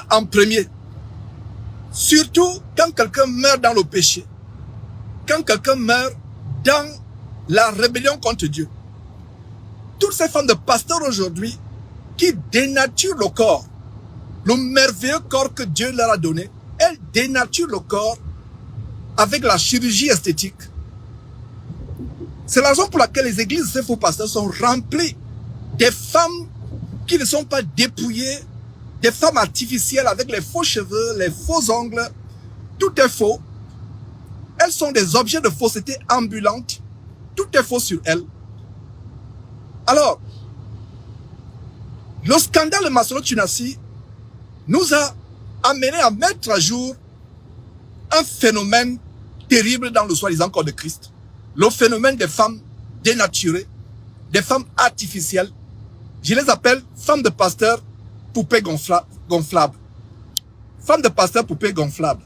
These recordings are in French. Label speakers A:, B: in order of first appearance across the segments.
A: en premier. Surtout quand quelqu'un meurt dans le péché. Quand quelqu'un meurt dans la rébellion contre Dieu. Toutes ces femmes de pasteurs aujourd'hui qui dénaturent le corps, le merveilleux corps que Dieu leur a donné, elles dénaturent le corps avec la chirurgie esthétique. C'est la raison pour laquelle les églises de ces faux pasteurs sont remplies des femmes qui ne sont pas dépouillées, des femmes artificielles avec les faux cheveux, les faux ongles. Tout est faux. Elles sont des objets de fausseté ambulantes. Tout est faux sur elles. Alors, le scandale de Masolo Tchounassi nous a amené à mettre à jour un phénomène terrible dans le soi-disant corps de Christ. Le phénomène des femmes dénaturées, des femmes artificielles. Je les appelle femmes de pasteur poupées gonflables. Femmes de pasteur poupées gonflables.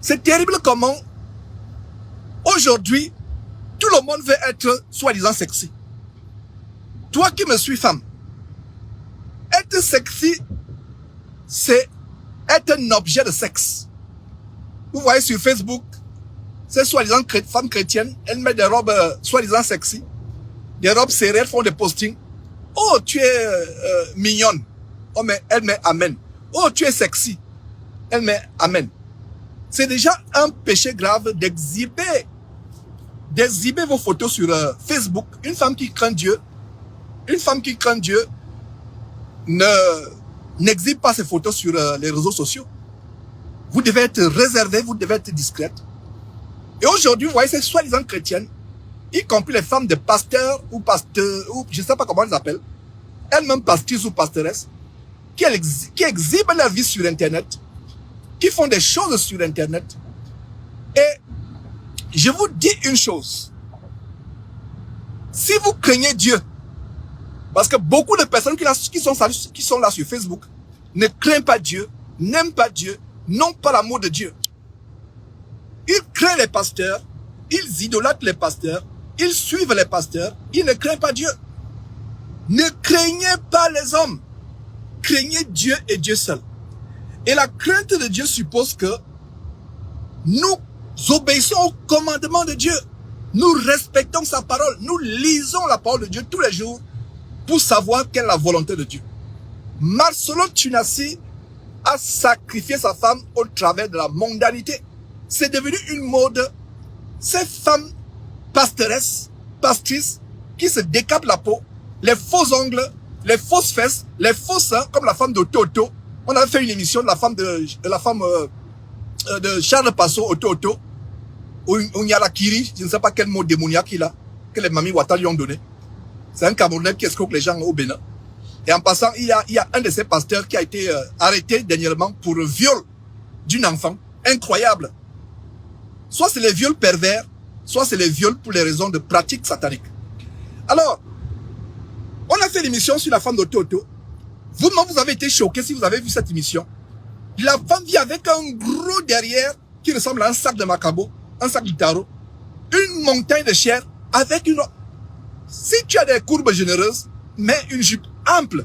A: C'est terrible comment aujourd'hui, tout le monde veut être soi-disant sexy. Toi qui me suis femme, être sexy, c'est être un objet de sexe. Vous voyez sur Facebook, ces soi-disant femmes chrétiennes, elles mettent des robes soi-disant sexy, des robes serrées, elles font des postings. Oh, tu es mignonne. Oh, mais elle met amen. Oh, tu es sexy. Elle met amen. C'est déjà un péché grave d'exhiber vos photos sur Facebook. Une femme qui craint Dieu, n'exhibe pas ses photos sur les réseaux sociaux. Vous devez être réservé, vous devez être discrète. Et aujourd'hui, vous voyez ces soi-disant chrétiennes, y compris les femmes de pasteurs ou pasteurs, ou je ne sais pas comment elles appellent, elles-mêmes pasteuses ou pastoresses, qui exhibent leur vie sur Internet, qui font des choses sur Internet. Et je vous dis une chose. Si vous craignez Dieu, parce que beaucoup de personnes qui sont là sur Facebook ne craignent pas Dieu, n'aiment pas Dieu, n'ont pas l'amour de Dieu. Ils craignent les pasteurs, ils idolâtrent les pasteurs, ils suivent les pasteurs, ils ne craignent pas Dieu. Ne craignez pas les hommes. Craignez Dieu et Dieu seul. Et la crainte de Dieu suppose que nous obéissons au commandement de Dieu. Nous respectons sa parole. Nous lisons la parole de Dieu tous les jours pour savoir quelle est la volonté de Dieu. Masolo Tchounassi a sacrifié sa femme au travers de la mondanité. C'est devenu une mode. Ces femmes pastoresses, pastrices, qui se décapent la peau, les faux ongles, les fausses fesses, les faux seins, comme la femme de Toto. On avait fait une émission de la femme de Charles Passo au Toto, ou Nyalakiri, je ne sais pas quel mot démoniaque il a, que les mamies Ouattara lui ont donné. C'est un Camerounais qui escroque les gens au Bénin. Et en passant, il y a un de ces pasteurs qui a été arrêté dernièrement pour le viol d'une enfant. Incroyable. Soit c'est les viols pervers, soit c'est les viols pour les raisons de pratique satanique. Alors, on a fait l'émission sur la femme de Toto. Vous-même, vous avez été choqué si vous avez vu cette émission. La femme vit avec un gros derrière qui ressemble à un sac de macabo, un sac de tarot, une montagne de chair avec une... Si tu as des courbes généreuses, mets une jupe ample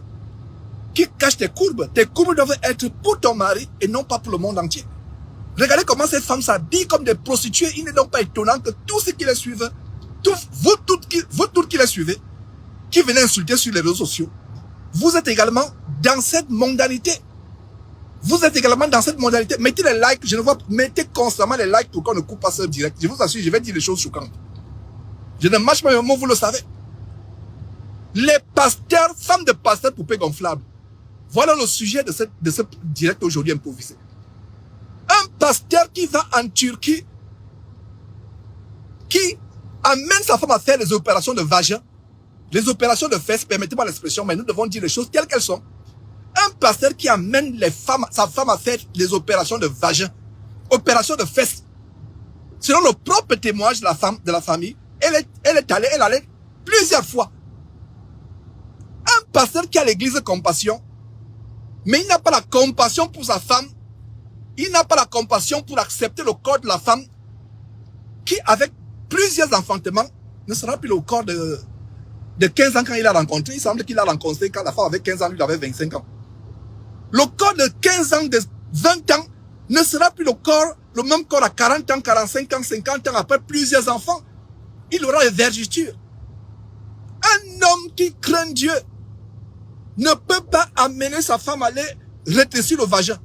A: qui cache tes courbes. Tes courbes doivent être pour ton mari et non pas pour le monde entier. Regardez comment ces femmes s'habillent comme des prostituées. Il n'est donc pas étonnant que tous ceux qui les suivent, vous toutes qui les suivez, qui venez insulter sur les réseaux sociaux, vous êtes également dans cette mondanité. Vous êtes également dans cette modalité. Mettez les likes, je ne vois pas. Mettez constamment les likes pour qu'on ne coupe pas ce direct. Je vous assure, je vais dire des choses choquantes. Je ne marche pas mes mots, vous le savez. Les pasteurs, femmes de pasteurs poupées gonflables. Voilà le sujet de ce direct aujourd'hui improvisé. Un pasteur qui va en Turquie, qui amène sa femme à faire les opérations de vagin, les opérations de fesses, permettez-moi l'expression, mais nous devons dire les choses telles qu'elles sont. Un pasteur qui amène sa femme à faire les opérations de vagin, opérations de fesses. Selon le propre témoignage de la famille, elle allait plusieurs fois. Un pasteur qui a l'église compassion, mais il n'a pas la compassion pour sa femme, il n'a pas la compassion pour accepter le corps de la femme, qui avec plusieurs enfantements, ne sera plus le corps de 15 ans quand il a rencontré. Il semble qu'il a rencontré quand la femme avait 15 ans, lui il avait 25 ans. Le corps de 15 ans, de 20 ans, ne sera plus le même corps à 40 ans, 45 ans, 50 ans, après plusieurs enfants. Il aura une vergeture. Un homme qui craint Dieu ne peut pas amener sa femme à aller rétrécir le vagin.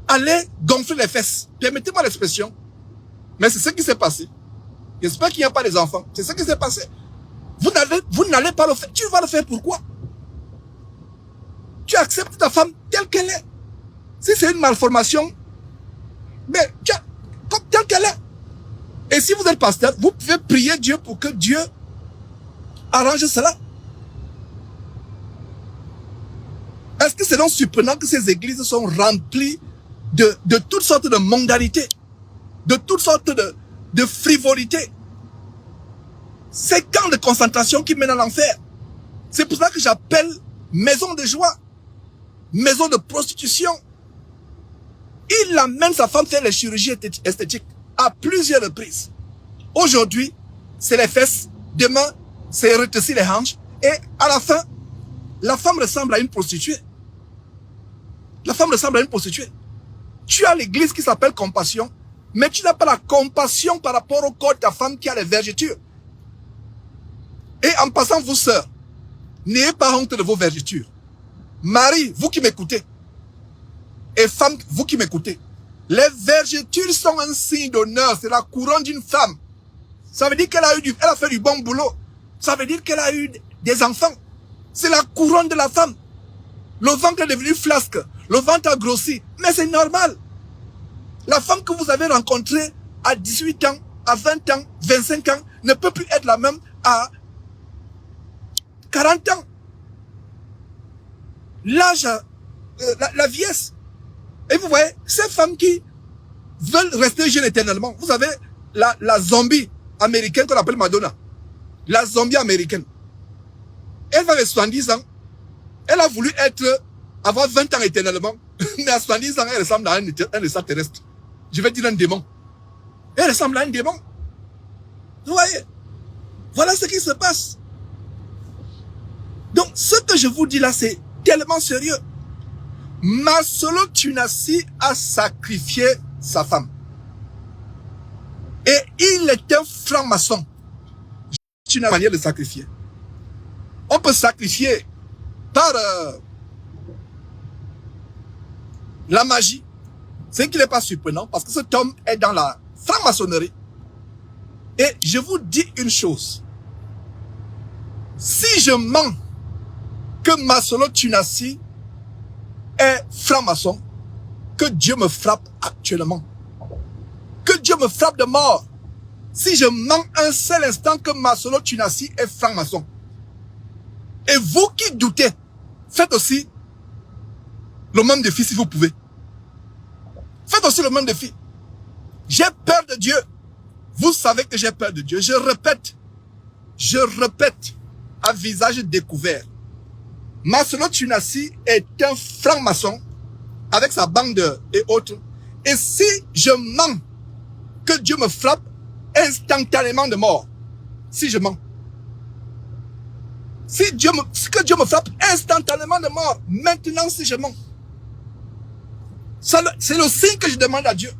A: Aller gonfler les fesses. Permettez-moi l'expression. Mais c'est ce qui s'est passé. J'espère qu'il n'y a pas des enfants. C'est ce qui s'est passé. Vous n'allez pas le faire. Tu vas le faire pourquoi? Tu acceptes ta femme telle qu'elle est. Si c'est une malformation, mais comme telle qu'elle est. Et si vous êtes pasteur, vous pouvez prier Dieu pour que Dieu arrange cela. Est-ce que c'est donc surprenant que ces églises sont remplies de toutes sortes de mondanités, de toutes sortes de frivolités? Ces camps de concentration qui mènent à l'enfer. C'est pour ça que j'appelle maison de joie, maison de prostitution. Il amène sa femme faire les chirurgies esthétiques à plusieurs reprises. Aujourd'hui, c'est les fesses. Demain, c'est rétrécir les hanches. Et à la fin, la femme ressemble à une prostituée. La femme ressemble à une prostituée. Tu as l'église qui s'appelle compassion, mais tu n'as pas la compassion par rapport au corps de ta femme qui a les vergetures. Et en passant, vous sœurs, n'ayez pas honte de vos vergetures. Marie, vous qui m'écoutez, et femmes, vous qui m'écoutez, les vergetures sont un signe d'honneur, c'est la couronne d'une femme. Ça veut dire qu'elle a fait du bon boulot. Ça veut dire qu'elle a eu des enfants. C'est la couronne de la femme. Le ventre est devenu flasque. Le ventre a grossi. Mais c'est normal. La femme que vous avez rencontrée à 18 ans, à 20 ans, 25 ans, ne peut plus être la même à 40 ans. L'âge, la vieillesse. Et vous voyez, ces femmes qui veulent rester jeunes éternellement. Vous avez la zombie américaine qu'on appelle Madonna. La zombie américaine. Elle va avec 70 ans. Elle a voulu avoir 20 ans éternellement. Mais à 70 ans, elle ressemble à un extraterrestre. Je vais dire un démon. Elle ressemble à un démon. Vous voyez? Voilà ce qui se passe. Donc, ce que je vous dis là, c'est tellement sérieux. Masolo Tunasi a sacrifié sa femme. Et il est un franc-maçon. C'est une manière de sacrifier. On peut sacrifier par la magie. C'est qu'il n'est pas surprenant parce que cet homme est dans la franc-maçonnerie. Et je vous dis une chose. Si je mens que Masolo Tunasi est franc-maçon, que Dieu me frappe actuellement. Que Dieu me frappe de mort. Si je mens un seul instant que Masolo Tunasi est franc-maçon. Et vous qui doutez, faites aussi le même défi si vous pouvez. Faites aussi le même défi. J'ai peur de Dieu. Vous savez que j'ai peur de Dieu. Je répète à visage découvert. Masolo Tunasi est un franc-maçon avec sa bande et autres. Et si je mens, que Dieu me frappe instantanément de mort. Si je mens. Que Dieu me frappe instantanément de mort. Maintenant, si je mens. C'est le signe que je demande à Dieu.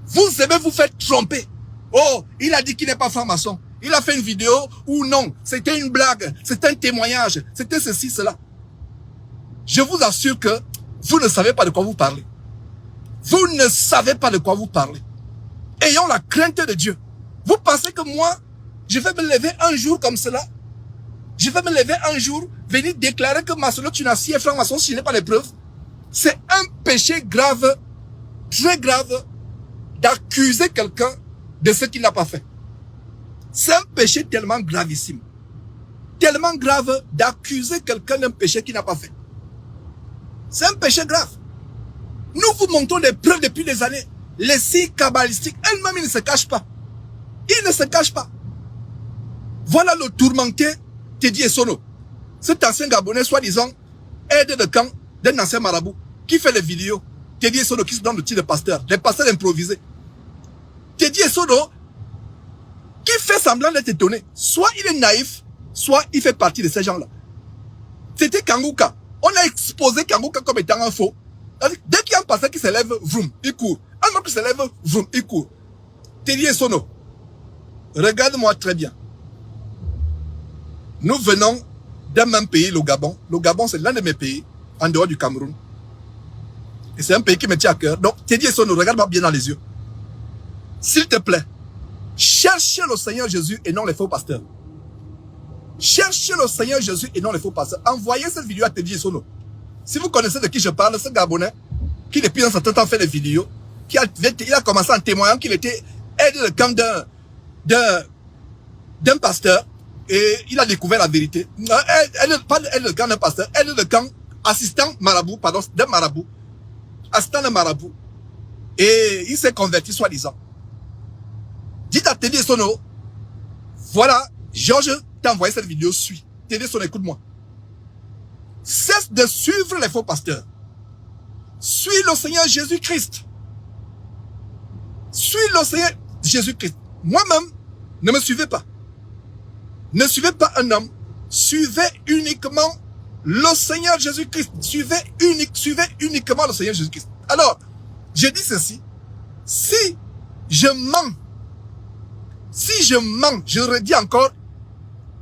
A: Vous aimez vous faire tromper. Oh, il a dit qu'il n'est pas franc-maçon. Il a fait une vidéo ou non. C'était une blague. C'était un témoignage. C'était ceci, cela. Je vous assure que vous ne savez pas de quoi vous parlez. Vous ne savez pas de quoi vous parlez. Ayons la crainte de Dieu. Vous pensez que moi, je vais me lever un jour comme cela? Je vais me lever un jour, venir déclarer que Masolo Tunasi est franc-maçon si je n'ai pas les preuves? C'est un péché grave, très grave, d'accuser quelqu'un de ce qu'il n'a pas fait. C'est un péché tellement gravissime. Tellement grave d'accuser quelqu'un d'un péché qu'il n'a pas fait. C'est un péché grave. Nous vous montrons des preuves depuis des années. Les signes kabbalistiques, elles-mêmes, ils ne se cachent pas. Ils ne se cachent pas. Voilà le tourmenté Teddy Essono. Cet ancien Gabonais, soi-disant, aide de camp d'un ancien marabout, qui fait les vidéos. Teddy Essono qui se donne le titre de pasteur. Les pasteurs improvisés. Teddy Essono qui fait semblant d'être étonné. Soit il est naïf, soit il fait partie de ces gens-là. C'était Kanguka. On a exposé Kangoka comme étant un faux. Dès qu'il y a un pasteur qui s'élève, vroom, il court. Un autre qui s'élève, vroom, il court. Teddy Sono, regarde-moi très bien. Nous venons d'un même pays, le Gabon. Le Gabon, c'est l'un de mes pays, en dehors du Cameroun. Et c'est un pays qui me tient à cœur. Donc, Teddy Sono, regarde-moi bien dans les yeux. S'il te plaît, cherchez le Seigneur Jésus et non les faux pasteurs. Cherchez le Seigneur Jésus et non les faux pasteurs. Envoyez cette vidéo à Teddy Sono. Si vous connaissez de qui je parle, ce Gabonais, qui depuis un certain temps fait des vidéos, il a commencé en témoignant qu'il était aide de camp d'un pasteur et il a découvert la vérité. Pas aide de camp d'un pasteur, aide de camp assistant marabout, pardon, d'un marabout. Assistant d'un marabout. Et il s'est converti soi-disant. Dites à Teddy Sono, voilà, Georges t'a envoyé cette vidéo, suis. Teddy Sono, écoute-moi. Cesse de suivre les faux pasteurs. Suis le Seigneur Jésus-Christ. Suis le Seigneur Jésus-Christ. Moi-même, ne me suivez pas. Ne suivez pas un homme. Suivez uniquement le Seigneur Jésus-Christ. Suivez uniquement le Seigneur Jésus-Christ. Alors, je dis ceci. Si je mens, je redis encore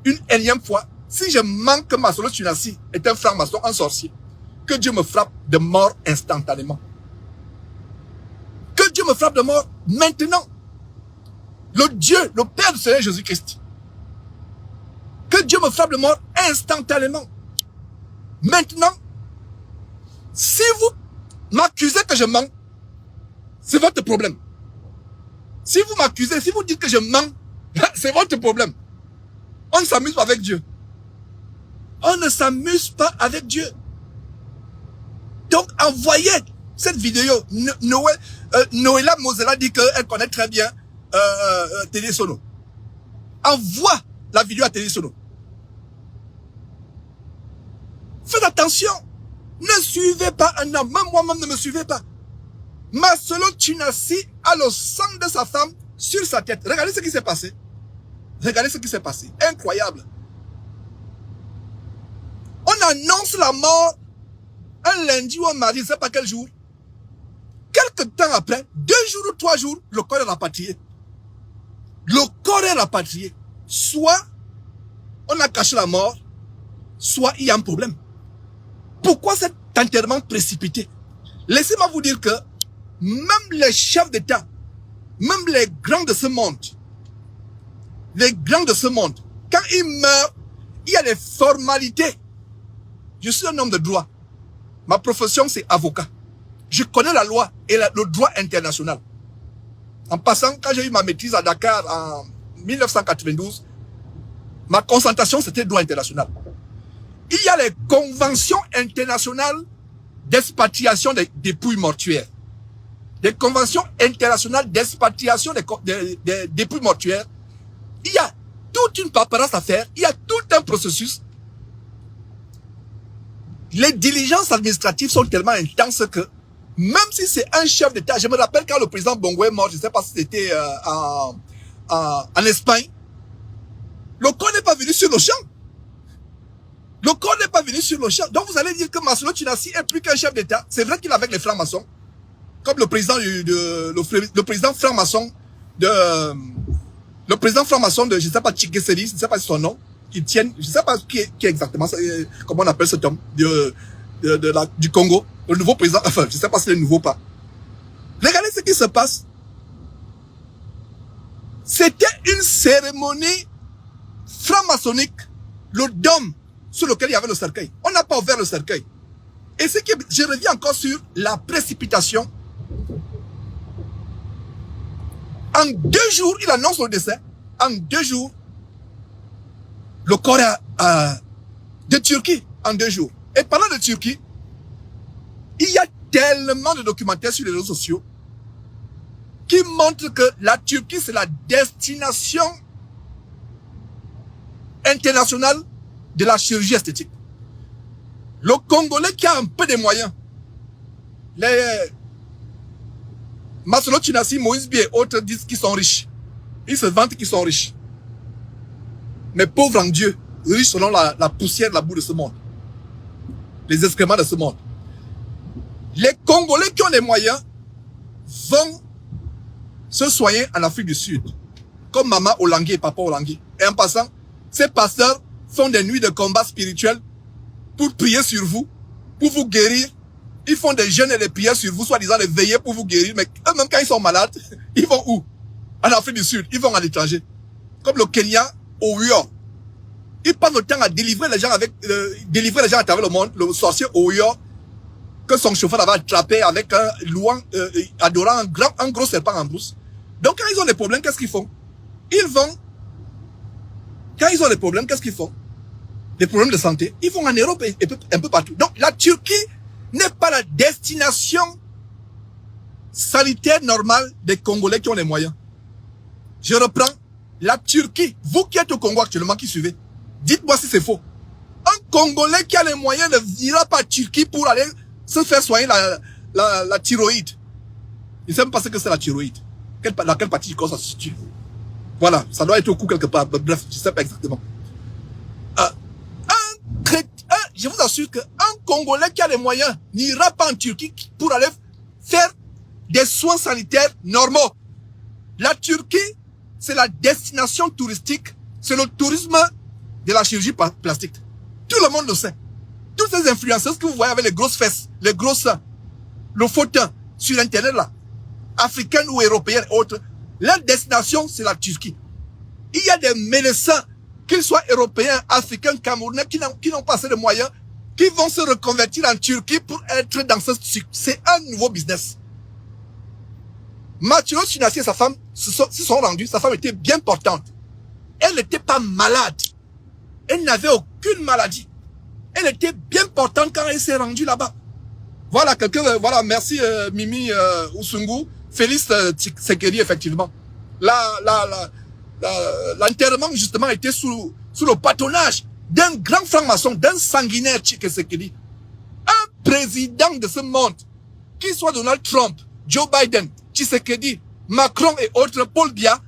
A: une énième fois, si je mens que Masolo Tchunassi est un franc-maçon, un sorcier, que Dieu me frappe de mort instantanément. Que Dieu me frappe de mort maintenant. Le Dieu, le Père du Seigneur Jésus-Christ. Que Dieu me frappe de mort instantanément. Maintenant, si vous m'accusez que je mens, c'est votre problème. Si vous m'accusez, si vous dites que je mens, c'est votre problème. On ne s'amuse pas avec Dieu. On ne s'amuse pas avec Dieu. Donc, envoyez cette vidéo. Noëlla Mosela dit qu'elle connaît très bien Teddy Sono. Envoie la vidéo à Teddy Sono. Faites attention. Ne suivez pas un homme. Même moi-même ne me suivez pas. Masolo Tchunassi a le sang de sa femme sur sa tête. Regardez ce qui s'est passé. Regardez ce qui s'est passé. Incroyable. On annonce la mort un lundi ou un mardi, je ne sais pas quel jour. Quelque temps après, 2 jours ou 3 jours, le corps est rapatrié. Le corps est rapatrié. Soit on a caché la mort, soit il y a un problème. Pourquoi cet enterrement précipité? Laissez-moi vous dire que même les chefs d'État, même les grands de ce monde, quand ils meurent, il y a des formalités. Je suis un homme de droit. Ma profession, c'est avocat. Je connais la loi et le droit international. En passant, quand j'ai eu ma maîtrise à Dakar en 1992, ma concentration, c'était droit international. Il y a les conventions internationales d'expatriation des dépouilles mortuaires. Des conventions internationales d'expatriation des dépouilles mortuaires. Il y a toute une paperasse à faire. Il y a tout un processus. Les diligences administratives sont tellement intenses que, même si c'est un chef d'État, je me rappelle quand le président Bongo est mort, je ne sais pas si c'était en Espagne, le corps n'est pas venu sur le champ. Le corps n'est pas venu sur le champ. Donc vous allez dire que Masolo Tchunassi est plus qu'un chef d'État. C'est vrai qu'il est avec les francs-maçons, comme le président le président franc-maçon de, je ne sais pas, Tchikeseri, je ne sais pas son nom, qui tiennent, je ne sais pas qui est exactement, comment on appelle cet homme, du Congo, le nouveau président, enfin, je ne sais pas si c'est le nouveau pas. Regardez ce qui se passe. C'était une cérémonie franc-maçonnique, le dôme sur lequel il y avait le cercueil. On n'a pas ouvert le cercueil. Et ce qui, je reviens encore sur la précipitation. En 2 jours, il annonce le décès. En 2 jours, le corps de Turquie, en 2 jours. Et parlant de Turquie, il y a tellement de documentaires sur les réseaux sociaux qui montrent que la Turquie, c'est la destination internationale de la chirurgie esthétique. Le Congolais qui a un peu de moyens, les Masolo Tchunassi, Moïse Bié et autres disent qu'ils sont riches. Ils se vantent qu'ils sont riches. Mais pauvres en Dieu, riches selon la poussière, la boue de ce monde. les excréments de ce monde. Les Congolais qui ont les moyens vont se soigner en Afrique du Sud, comme Maman Olangui et Papa Olangui. Et en passant, ces pasteurs font des nuits de combat spirituel pour prier sur vous, pour vous guérir. Ils font des jeûnes et des prières sur vous, soi-disant les veiller pour vous guérir. Mais eux-mêmes, quand ils sont malades, ils vont où? En Afrique du Sud. Ils vont à l'étranger. Comme le Kenya, au Uyo. Ils passent le temps à délivrer les gens à travers le monde. Le sorcier au Uyo, que son chauffeur avait attrapé avec un louant, adorant un gros serpent en brousse. Donc quand ils ont des problèmes, qu'est-ce qu'ils font? Ils vont, quand ils ont des problèmes, qu'est-ce qu'ils font? Des problèmes de santé, ils vont en Europe et un peu partout. Donc la Turquie n'est pas la destination sanitaire normale des Congolais qui ont les moyens. Je reprends, la Turquie, vous qui êtes au Congo actuellement, qui suivez, dites-moi si c'est faux. Un Congolais qui a les moyens ne n'ira pas en Turquie pour aller se faire soigner la thyroïde. Il ne sait même pas ce que c'est la thyroïde. Dans quelle partie du corps ça se situe. Voilà, ça doit être au cou quelque part. Bref, je ne sais pas exactement. Je vous assure qu'un Congolais qui a les moyens n'ira pas en Turquie pour aller faire des soins sanitaires normaux. La Turquie, c'est la destination touristique, c'est le tourisme de la chirurgie plastique. Tout le monde le sait. Toutes ces influenceuses que vous voyez avec les grosses fesses, les gros seins, le faux teint, sur Internet là, africaines ou européennes et autres, leur destination, c'est la Turquie. Il y a des médecins, qu'ils soient européens, africains, camerounais, qui n'ont pas assez de moyens, qui vont se reconvertir en Turquie pour être dans ce cycle. C'est un nouveau business. Mathieu Chinassi et sa femme se sont rendus. Sa femme était bien portante. Elle n'était pas malade. Elle n'avait aucune maladie. Elle était bien portante quand elle s'est rendue là-bas. Voilà, voilà, merci Mimi Usungu. Félix Tsekedi, effectivement. L'enterrement, justement, était sous le patronage d'un grand franc-maçon, d'un sanguinaire Tsekedi. Un président de ce monde, qu'il soit Donald Trump, Joe Biden, Tshisekedi, Macron et autres, Paul Biya,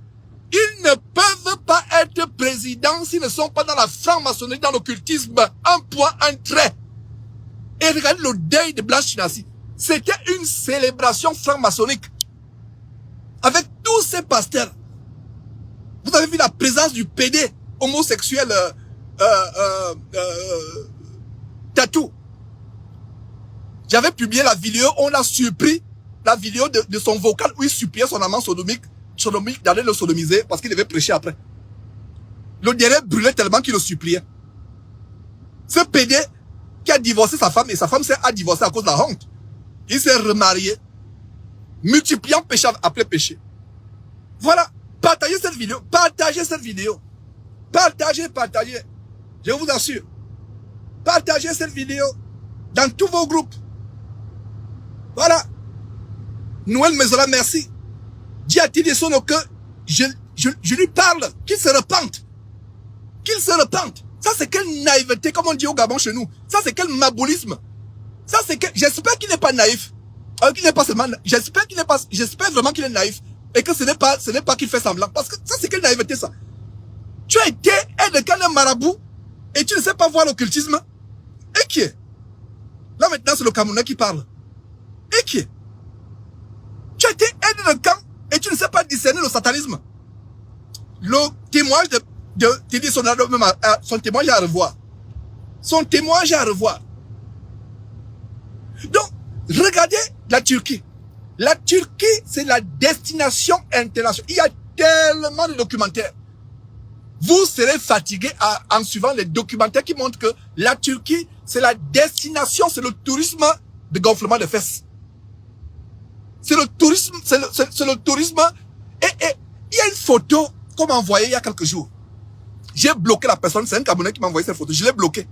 A: ils ne peuvent pas être présidents s'ils ne sont pas dans la franc-maçonnerie, dans l'occultisme. Un point, un trait. Et regardez le deuil de Blanche Chinassi. C'était une célébration franc-maçonnique. Avec tous ces pasteurs. Vous avez vu la présence du PD homosexuel Tatou. J'avais publié la vidéo, on a surpris la vidéo de son vocal où il suppliait son amant sodomique d'aller le sodomiser parce qu'il devait prêcher après. Le dernier brûlait tellement qu'il le suppliait. Ce PD qui a divorcé sa femme et sa femme a divorcé à cause de la honte. Il s'est remarié, multipliant péché après péché. Voilà. Partagez cette vidéo. Partagez cette vidéo. Partagez. Je vous assure. Partagez cette vidéo dans tous vos groupes. Voilà. Noël Mezola, merci. Dis à Tidissono que je lui parle, qu'il se repente. Qu'il se repente. Ça, c'est quelle naïveté, comme on dit au Gabon chez nous. Ça, c'est quel maboulisme. Ça, c'est que, j'espère qu'il n'est pas naïf. Qu'il n'est pas seulement, j'espère vraiment qu'il est naïf. Et que ce n'est pas qu'il fait semblant. Parce que ça, c'est quelle naïveté, ça. Tu as été aide de camp marabout, et tu ne sais pas voir l'occultisme. Et qui est? Là, maintenant, c'est le Camerounais qui parle. Et qui est? Tu as été aide de camp, et tu ne sais pas discerner le satanisme. Le témoignage de Teddy Sonado, même son témoignage à revoir. Son témoignage à revoir. Donc, regardez la Turquie. La Turquie, c'est la destination internationale. Il y a tellement de documentaires. Vous serez fatigué en suivant les documentaires qui montrent que la Turquie, c'est la destination, c'est le tourisme de gonflement de fesses. C'est le tourisme, c'est le tourisme. Et il y a une photo qu'on m'a envoyée il y a quelques jours. J'ai bloqué la personne, c'est un Camerounais qui m'a envoyé cette photo, je l'ai bloqué.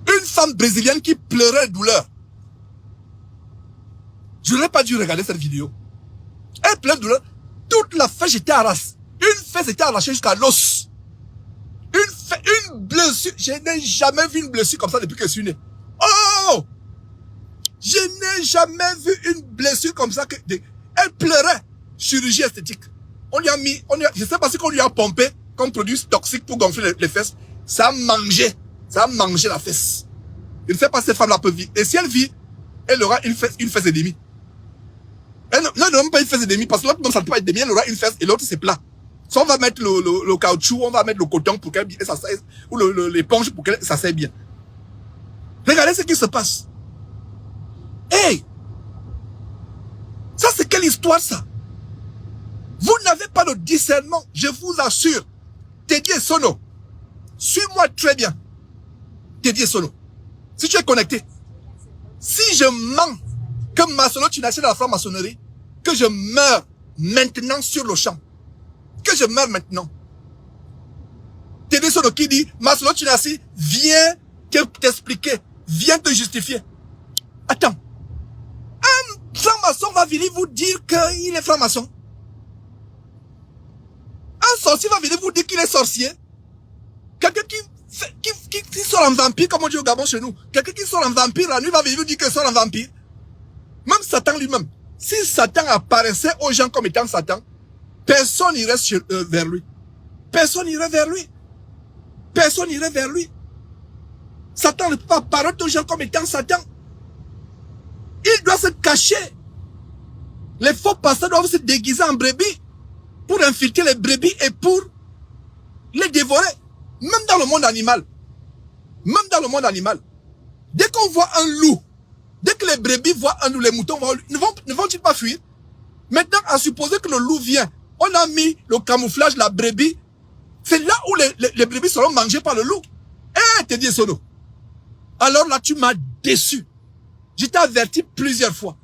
A: Une femme brésilienne qui pleurait de douleur. Je n'aurais pas dû regarder cette vidéo. Elle pleure de douleur. Toute la fesse était arrachée. Une fesse était arrachée jusqu'à l'os. Une blessure. Je n'ai jamais vu une blessure comme ça depuis que je suis né. Oh! Je n'ai jamais vu une blessure comme ça. Elle pleurait. Chirurgie esthétique. Je sais pas ce qu'on lui a pompé comme produit toxique pour gonfler les fesses. Ça a mangé la fesse. Il ne sait pas si cette femme-là peut vivre. Et si elle vit, elle aura une fesse et demie. Elle n'a même pas une fesse et demie, parce que l'autre, même ça ne peut pas être demi, elle aura une fesse et l'autre, c'est plat. Soit on va mettre le caoutchouc, on va mettre le coton pour qu'elle s'asseye, ou l'éponge pour qu'elle s'asseye bien. Regardez ce qui se passe. Hey! Ça, c'est quelle histoire, ça? Vous n'avez pas de discernement, je vous assure. Teddy et Sono, suis-moi très bien. Teddy et Sono, si tu es connecté, si je mens que Masolo Tchinassi dans la franc-maçonnerie, que je meurs maintenant sur le champ, que je meurs maintenant. Teddy Sono qui dit, Masolo Tchinassi, viens t'expliquer, viens te justifier. Attends, un franc-maçon va venir vous dire qu'il est franc-maçon. Un sorcier va venir vous dire qu'il est sorcier. Quelqu'un qui sort en vampire, comme on dit au Gabon chez nous. Quelqu'un qui sort en vampire, la nuit va venir vous dire qu'il sort en vampire. Même Satan lui-même. Si Satan apparaissait aux gens comme étant Satan, personne n'irait vers lui. Personne n'irait vers lui. Personne n'irait vers lui. Satan ne peut pas apparaître aux gens comme étant Satan. Il doit se cacher. Les faux pasteurs doivent se déguiser en brebis pour infiltrer les brebis et pour les dévorer. Même dans le monde animal. Même dans le monde animal. Dès qu'on voit un loup, dès que les brebis voient un loup, les moutons ne vont-ils pas fuir? Maintenant, à supposer que le loup vient, on a mis le camouflage, la brebis. C'est là où les brebis seront mangées par le loup. Eh, Teddy Sono. Alors là, tu m'as déçu. Je t'ai averti plusieurs fois.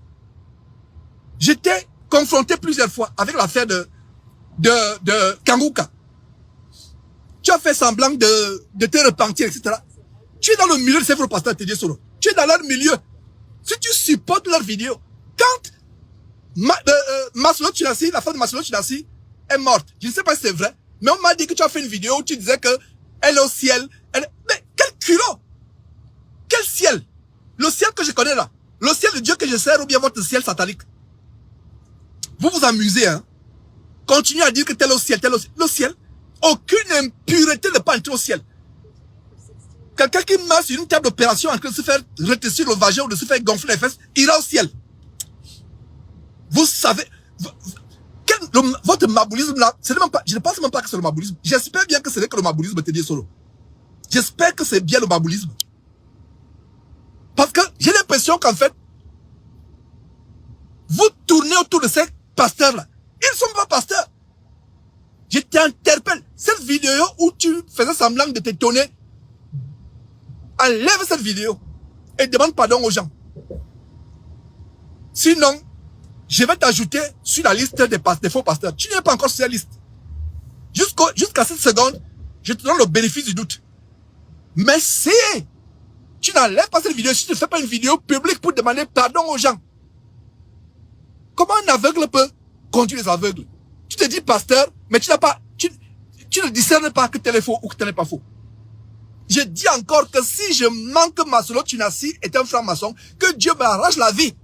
A: J'étais confronté plusieurs fois avec l'affaire de Kanguka. Tu as fait semblant de te repentir, etc. Tu es dans le milieu de ces faux pasteurs, Teddy Sono. Tu es dans leur milieu. Si tu supportes leurs vidéos, quand Masolo Tchinassi, la femme de Masolo Tchinassi, est morte, je ne sais pas si c'est vrai, mais on m'a dit que tu as fait une vidéo où tu disais que elle est au ciel. Mais quel culot! Quel ciel? Le ciel que je connais là. Le ciel de Dieu que je sers ou bien votre ciel satanique. Vous vous amusez, hein? Continuez à dire que tel au ciel, tel au ciel. Le ciel, aucune impureté ne peut entrer au ciel. Quelqu'un qui meurt sur une table d'opération en train de se faire rétrécir le vagin ou de se faire gonfler les fesses, ira au ciel. Vous savez, votre maboulisme là, je ne pense même pas que c'est le maboulisme. J'espère bien que ce n'est que le maboulisme, Teddy Sono. J'espère que c'est bien le maboulisme. Parce que j'ai l'impression qu'en fait, vous tournez autour de ces pasteurs-là. Ils ne sont pas pasteurs. Je t'interpelle. Cette vidéo où tu faisais semblant de t'étonner, enlève cette vidéo et demande pardon aux gens. Sinon, je vais t'ajouter sur la liste des faux pasteurs. Tu n'es pas encore sur la liste. Jusqu'à cette seconde, je te donne le bénéfice du doute. Mais si tu n'enlèves pas cette vidéo, si tu ne fais pas une vidéo publique pour demander pardon aux gens, comment un aveugle peut conduire les aveugles? Tu te dis pasteur, mais tu ne discernes pas que tel est faux ou que tel n'est pas faux. Je dis encore que si je manque Masolo Tchinassi est un franc-maçon, que Dieu m'arrache la vie.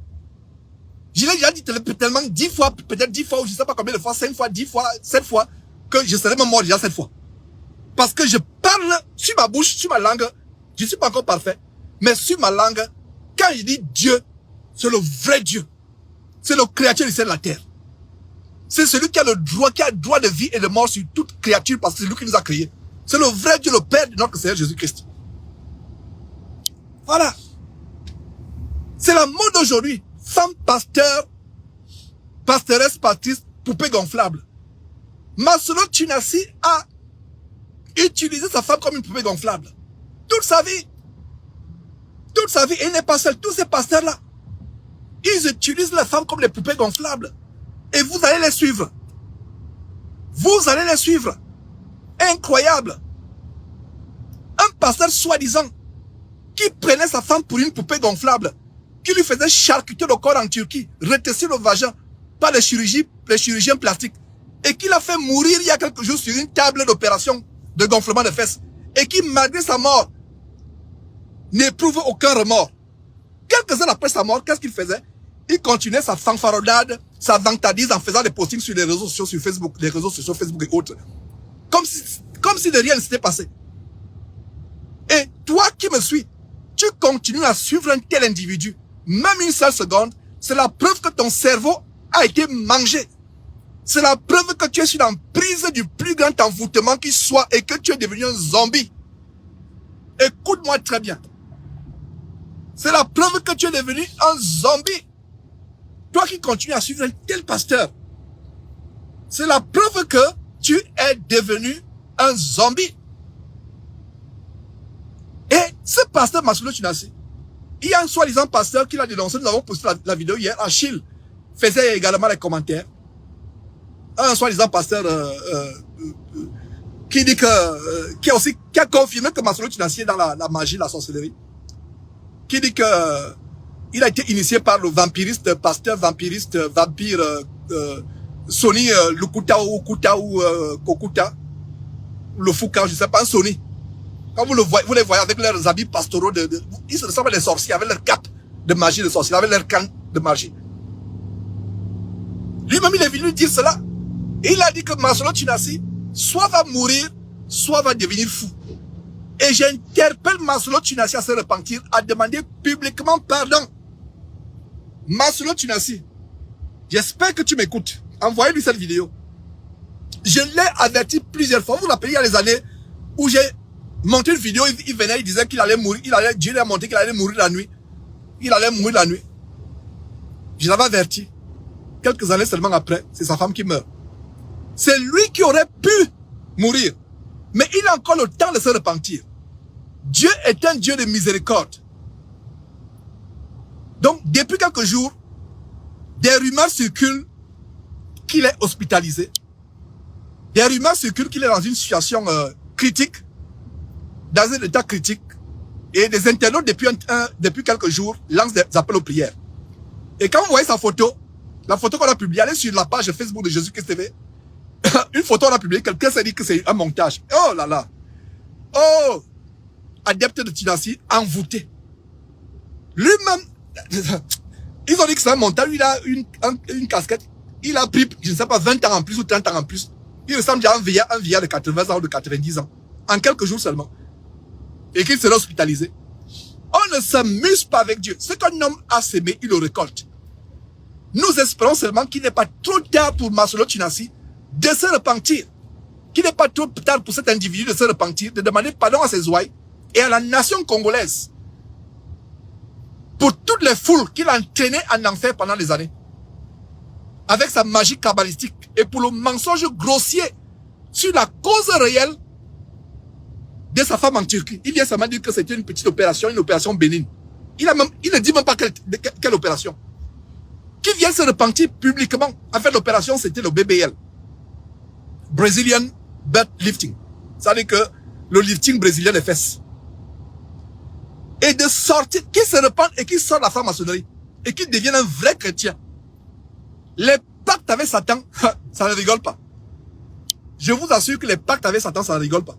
A: Je l'ai déjà dit tellement 10 fois, peut-être 10 fois, ou je ne sais pas combien de fois, 5 fois, 10 fois, 7 fois, que je serais même mort déjà 7 fois. Parce que je parle sur ma bouche, sur ma langue, je ne suis pas encore parfait, mais sur ma langue, quand je dis Dieu, c'est le vrai Dieu. C'est le créateur du ciel et de la terre. C'est celui qui a le droit de vie et de mort sur toute créature parce que c'est lui qui nous a créés. C'est le vrai Dieu, le Père de notre Seigneur Jésus-Christ. Voilà. C'est la mode aujourd'hui. Femme pasteur, pastoresse, pastrice, poupée gonflable. Masolo Tchinassi a utilisé sa femme comme une poupée gonflable. Toute sa vie. Toute sa vie. Et il n'est pas seul. Tous ces pasteurs-là, ils utilisent la femme comme des poupées gonflables. Et vous allez les suivre. Vous allez les suivre. Incroyable. Un pasteur soi-disant qui prenait sa femme pour une poupée gonflable, qui lui faisait charcuter le corps en Turquie, rétrécir le vagin par les chirurgiens plastiques, et qui l'a fait mourir il y a quelques jours sur une table d'opération de gonflement de fesses, et qui, malgré sa mort, n'éprouve aucun remords. Quelques heures après sa mort, qu'est-ce qu'il faisait? Il continuait sa fanfarodade, sa vantardise en faisant des postings sur les réseaux sociaux, sur Facebook, les réseaux sociaux, Facebook et autres. Comme si de rien ne s'était passé. Et toi qui me suis, tu continues à suivre un tel individu, même une seule seconde, c'est la preuve que ton cerveau a été mangé. C'est la preuve que tu es sur l'emprise du plus grand envoûtement qui soit et que tu es devenu un zombie. Écoute-moi très bien. C'est la preuve que tu es devenu un zombie. Toi qui continues à suivre un tel pasteur. C'est la preuve que tu es devenu un zombie. Et ce pasteur Maslow Tunasi, il y a un soi-disant pasteur qui l'a dénoncé, nous avons posté la vidéo hier, Achille faisait également les commentaires. Un soi-disant pasteur qui dit que, qui a confirmé que Maslow Tunasi est dans la magie, la sorcellerie. Qui dit que il a été initié par le vampiriste, pasteur vampiriste, vampire Sony Lukuta ou Kuta ou Kokuta, le Fouca, je ne sais pas, un Sony. Quand vous les voyez avec leurs habits pastoraux, ils se ressemblent à des sorciers avec leur cape de magie de sorciers, avec leur canne de magie. Lui-même, il est venu dire cela. Et il a dit que Maslow Tunasi, soit va mourir, soit va devenir fou. Et j'interpelle Maslow Tunasi à se repentir, à demander publiquement pardon. Maslow Tunasi, j'espère que tu m'écoutes. Envoyez-lui cette vidéo. Je l'ai averti plusieurs fois. Vous vous rappelez, il y a des années où j'ai monté une vidéo, il venait, il disait qu'il allait mourir, Dieu lui a montré qu'il allait mourir la nuit. Il allait mourir la nuit. Je l'avais averti. Quelques années seulement après, c'est sa femme qui meurt. C'est lui qui aurait pu mourir. Mais il a encore le temps de se repentir. Dieu est un Dieu de miséricorde. Donc, depuis quelques jours, des rumeurs circulent qu'il est hospitalisé. Des rumeurs circulent qu'il est dans une situation critique, dans un état critique. Et des internautes, depuis quelques jours, lancent des appels aux prières. Et quand vous voyez sa photo, la photo qu'on a publiée, elle est sur la page Facebook de Jésus-Christ TV. Une photo qu'on a publiée, quelqu'un s'est dit que c'est un montage. Oh là là. Oh, adepte de Tunasi, envoûté. Lui-même, ils ont dit que c'est un montage, il a une casquette. Il a pris, je ne sais pas, 20 ans en plus ou 30 ans en plus. Il ressemble déjà à un vieillard de 80 ans ou de 90 ans. En quelques jours seulement. Et qu'il sera hospitalisé. On ne s'amuse pas avec Dieu. Ce qu'un homme a semé, il le récolte. Nous espérons seulement qu'il n'est pas trop tard pour Maslow Tunasi de se repentir. Qu'il n'est pas trop tard pour cet individu de se repentir, de demander pardon à ses ouailles et à la nation congolaise. Pour toutes les foules qu'il a entraînées en enfer pendant des années. Avec sa magie kabbalistique et pour le mensonge grossier sur la cause réelle de sa femme en Turquie. Il vient seulement dire que c'était une petite opération, une opération bénigne. Il ne dit même pas quelle opération. Qui vient se repentir publiquement. En fait, l'opération, c'était le BBL. Brazilian Butt Lifting. Ça veut dire que le lifting brésilien des fesses. Et de sortir, qui se repent et qui sort de la franc-maçonnerie. Et qui devienne un vrai chrétien. Les pactes avec Satan, ça ne rigole pas. Je vous assure que les pactes avec Satan, ça ne rigole pas.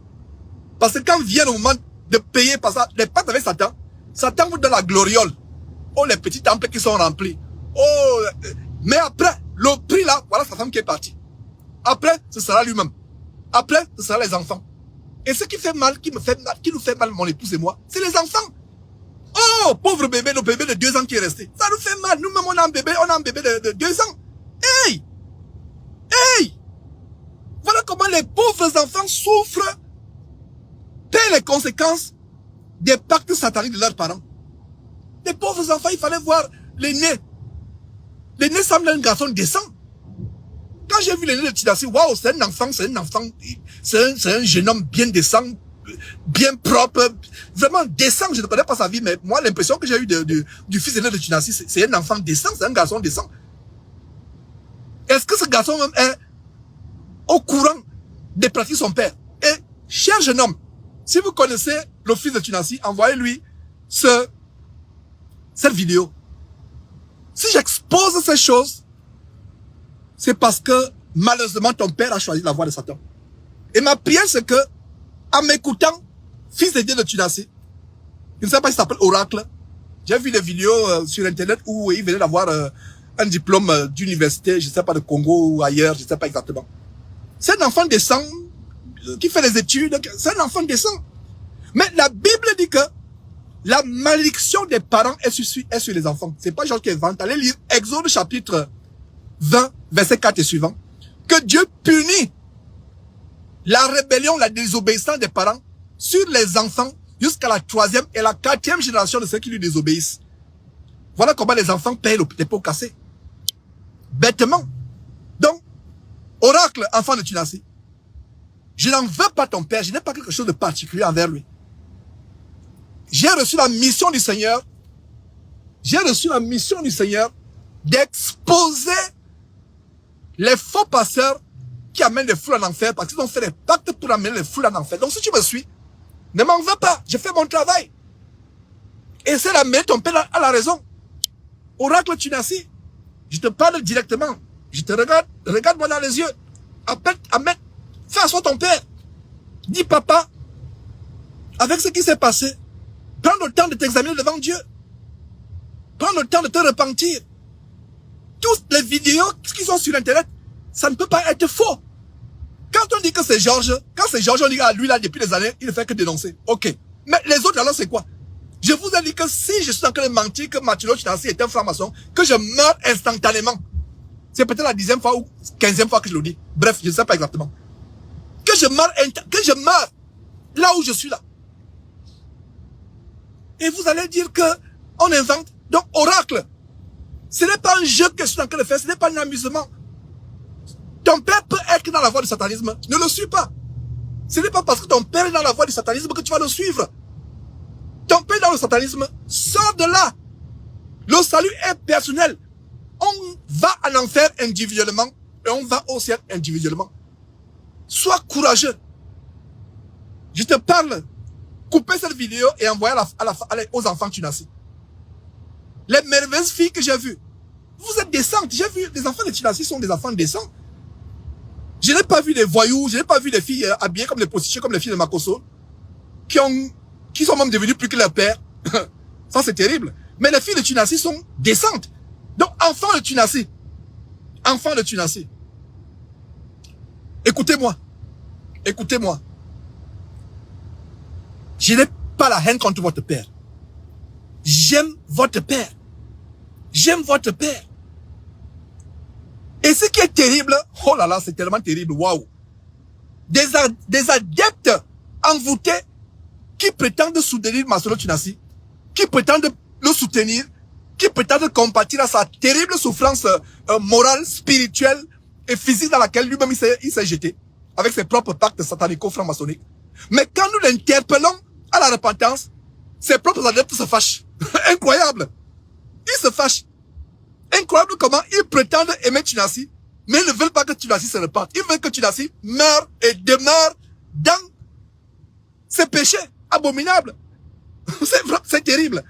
A: Parce que quand vient le moment de payer par ça, les pactes avec Satan, Satan vous donne la gloriole. Oh, les petits temples qui sont remplis. Oh, mais après, le prix là, voilà sa femme qui est partie. Après, ce sera lui-même. Après, ce sera les enfants. Et ce qui fait mal, qui nous fait mal, mon épouse et moi, c'est les enfants. Oh, pauvre bébé, le bébé de 2 ans qui est resté. Ça nous fait mal. Nous-mêmes, on a un bébé de 2 ans. Hey! Hey! Voilà comment les pauvres enfants souffrent, paient les conséquences des pactes sataniques de leurs parents. Les pauvres enfants, il fallait voir l'aîné. L'aîné semble un garçon décent. Quand j'ai vu l'aîné de Tunasi, waouh, c'est un enfant, c'est un jeune homme bien décent, bien propre, vraiment décent. Je ne connais pas sa vie, mais moi, l'impression que j'ai eue du fils aîné de Tunasi, c'est un enfant décent, c'est un garçon décent. Est-ce que ce garçon même est au courant des pratiques de son père? Et, cher jeune homme, si vous connaissez le fils de Tunasi, envoyez-lui cette vidéo. Si j'expose ces choses, c'est parce que, malheureusement, ton père a choisi la voie de Satan. Et ma prière, c'est que, en m'écoutant, fils de Dieu de Tunasi, je ne sais pas s'il s'appelle Oracle, j'ai vu des vidéos sur Internet où il venait d'avoir un diplôme d'université, je ne sais pas, de Congo ou ailleurs, je ne sais pas exactement. C'est un enfant décent, qui fait des études, c'est un enfant décent. Mais la Bible dit que La malédiction des parents est sur les enfants. C'est pas Georges qui invente. Allez lire Exode chapitre 20, verset 4 et suivant. Que Dieu punit la rébellion, la désobéissance des parents sur les enfants jusqu'à la 3e et la 4e génération de ceux qui lui désobéissent. Voilà comment les enfants payent les pots cassés. Bêtement. Donc, oracle, enfant de Tunasi, je n'en veux pas ton père, je n'ai pas quelque chose de particulier envers lui. J'ai reçu la mission du Seigneur. J'ai reçu la mission du Seigneur d'exposer les faux pasteurs qui amènent les foules en enfer parce qu'ils ont fait des pactes pour amener les foules en enfer. Donc si tu me suis, ne m'en veux pas, j'ai fait mon travail. Essaie d'amener ton père à la raison. Oracle Tunasi, je te parle directement. Je te regarde, regarde-moi dans les yeux. Appelle, fais asseoir ton père. Dis papa, avec ce qui s'est passé, prends le temps de t'examiner devant Dieu. Prends le temps de te repentir. Toutes les vidéos qui sont sur Internet, ça ne peut pas être faux. Quand on dit que c'est Georges, on dit à lui là depuis des années, il ne fait que dénoncer. Ok. Mais les autres alors c'est quoi? Je vous ai dit que si je suis en train de mentir que Martino Tunasi est un franc-maçon, que je meurs instantanément. C'est peut-être la 10e fois ou 15e fois que je le dis. Bref, je ne sais pas exactement. Que je meurs là où je suis là. Et vous allez dire que on invente. Donc, oracle, ce n'est pas un jeu que je suis en train de faire, ce n'est pas un amusement. Ton père peut être dans la voie du satanisme, ne le suis pas. Ce n'est pas parce que ton père est dans la voie du satanisme que tu vas le suivre. Ton père est dans le satanisme, sors de là. Le salut est personnel. On va en enfer individuellement et on va au ciel individuellement. Sois courageux. Je te parle. Coupez cette vidéo et envoyez aux enfants Tunasi. Les merveilleuses filles que j'ai vues. Vous êtes décentes. J'ai vu, les enfants de Tunasi sont des enfants décents. Je n'ai pas vu des voyous, je n'ai pas vu des filles habillées comme des prostituées, comme les filles de Makosso, qui sont même devenues plus que leur père. Ça, c'est terrible. Mais les filles de Tunasi sont décentes. Donc, enfants de Tunasi. Enfants de Tunasi. Écoutez-moi. Écoutez-moi. Je n'ai pas la haine contre votre père. J'aime votre père. J'aime votre père. Et ce qui est terrible, oh là là, c'est tellement terrible, waouh. Des adeptes envoûtés qui prétendent soutenir Marcelo Tunasi, qui prétendent le soutenir, qui prétendent compatir à sa terrible souffrance morale, spirituelle et physique dans laquelle lui-même il s'est jeté, avec ses propres pactes satanico-franc-maçonniques. Mais quand nous l'interpellons à la repentance, ses propres adeptes se fâchent. Incroyable. Ils se fâchent. Incroyable comment ils prétendent aimer Tunasi, mais ils ne veulent pas que Tunasi se repente. Ils veulent que Tunasi meure et demeure dans ses péchés abominables. C'est terrible.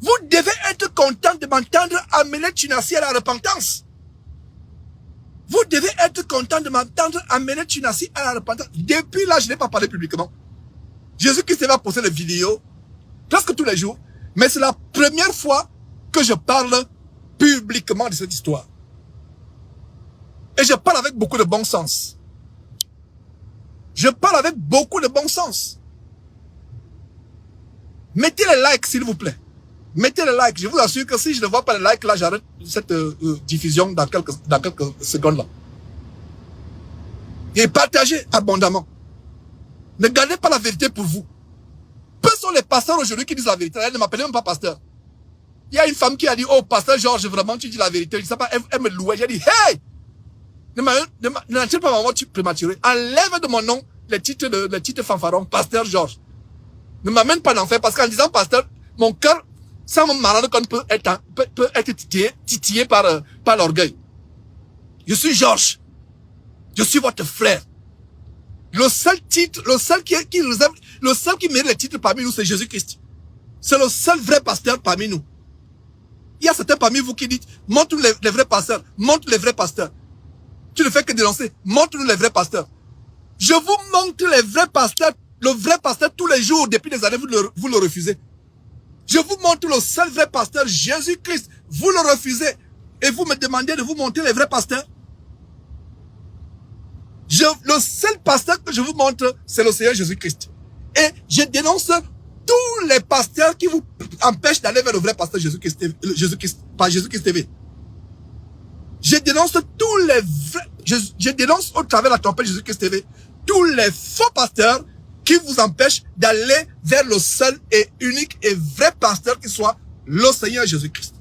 A: Vous devez être content de m'entendre amener Tunasi à la repentance. Vous devez être content de m'entendre amener Tunasi à la repentance. Depuis là, je n'ai pas parlé publiquement. Jésus-Christ va poster des vidéos presque tous les jours, mais c'est la première fois que je parle publiquement de cette histoire. Et je parle avec beaucoup de bon sens. Je parle avec beaucoup de bon sens. Mettez les likes, s'il vous plaît. Mettez les likes. Je vous assure que si je ne vois pas les likes, là, j'arrête cette diffusion dans quelques secondes là. Et partagez abondamment. Ne gardez pas la vérité pour vous. Peu sont les pasteurs aujourd'hui qui disent la vérité. Elle ne m'appelait même pas pasteur. Il y a une femme qui a dit, oh, pasteur Georges, vraiment, tu dis la vérité. Je ne sais pas, elle me louait. J'ai dit, hey! Ne pas ma mort prématurée. Enlève de mon nom les titres fanfarons, pasteur Georges. Ne m'amène pas d'enfer parce qu'en disant pasteur, mon cœur, sans me rendre compte, peut être titillé par l'orgueil. Je suis Georges. Je suis votre frère. Le seul titre, le seul qui mérite les titres parmi nous, c'est Jésus-Christ. C'est le seul vrai pasteur parmi nous. Il y a certains parmi vous qui dites, montre-nous les vrais pasteurs, montre les vrais pasteurs. Tu ne fais que dénoncer, montre-nous les vrais pasteurs. Je vous montre les vrais pasteurs, le vrai pasteur tous les jours, depuis des années, vous le refusez. Je vous montre le seul vrai pasteur, Jésus-Christ, vous le refusez. Et vous me demandez de vous montrer les vrais pasteurs. Le seul pasteur que je vous montre, c'est le Seigneur Jésus-Christ. Et je dénonce tous les pasteurs qui vous empêchent d'aller vers le vrai pasteur Jésus-Christ, par Jésus-Christ TV. Je dénonce tous les vrais, je dénonce au travers de la trompette Jésus-Christ TV, tous les faux pasteurs qui vous empêchent d'aller vers le seul et unique et vrai pasteur qui soit le Seigneur Jésus-Christ.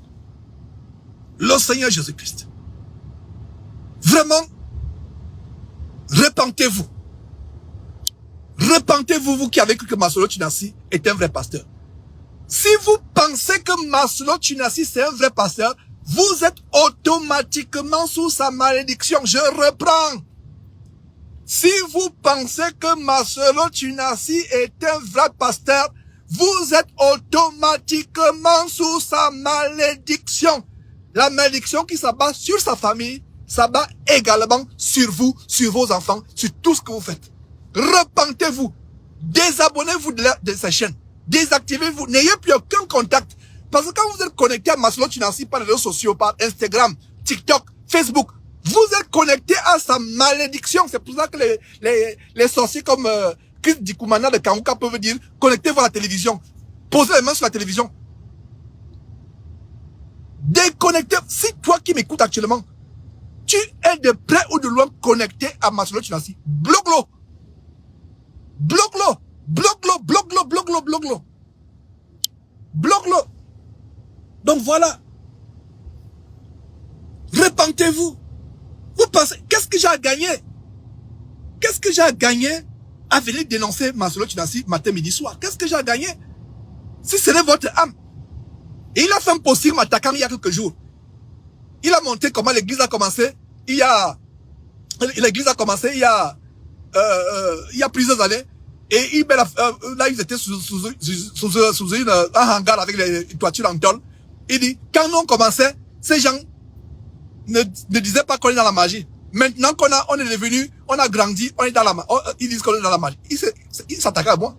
A: Le Seigneur Jésus-Christ. Vraiment, repentez-vous. Repentez-vous, vous qui avez cru que Masolo Tchunassi est un vrai pasteur. Si vous pensez que Masolo Tchunassi c'est un vrai pasteur, vous êtes automatiquement sous sa malédiction. Je reprends. Si vous pensez que Masolo Tchunassi est un vrai pasteur, vous êtes automatiquement sous sa malédiction. La malédiction qui s'abat sur sa famille, s'abat également sur vous, sur vos enfants, sur tout ce que vous faites. Repentez-vous. Désabonnez-vous de sa chaîne. Désactivez-vous. N'ayez plus aucun contact. Parce que quand vous êtes connecté à Masolo Tchunassi par les réseaux sociaux, par Instagram, TikTok, Facebook, vous êtes connecté à sa malédiction. C'est pour ça que les sorciers comme Chris Dikoumana de Kaouka peuvent dire, connectez-vous à la télévision. Posez les mains sur la télévision. Déconnectez. Si toi qui m'écoutes actuellement, tu es de près ou de loin connecté à Masolo Tchunassi, bloque-le. Bloque-le. Bloque-le, bloque-le, bloque-le, bloque-le. Bloque-le. Donc voilà. Repentez-vous. Vous pensez, qu'est-ce que j'ai à gagner? Qu'est-ce que j'ai à gagner à venir dénoncer Masolo Tchunassi matin, midi, soir? Qu'est-ce que j'ai à gagner? Si ce n'est votre âme. Et il a fait un posting m'attaquant il y a quelques jours. Il a montré comment l'église a commencé. L'église a commencé il y a plusieurs années. Et là, ils étaient sous un hangar avec les toitures en tôle. Il dit, quand nous on commençait, ces gens ne disaient pas qu'on est dans la magie. Maintenant on est devenu, on a grandi, on est dans la magie. Ils disent qu'on est dans la magie. Ils s'attaquent à moi.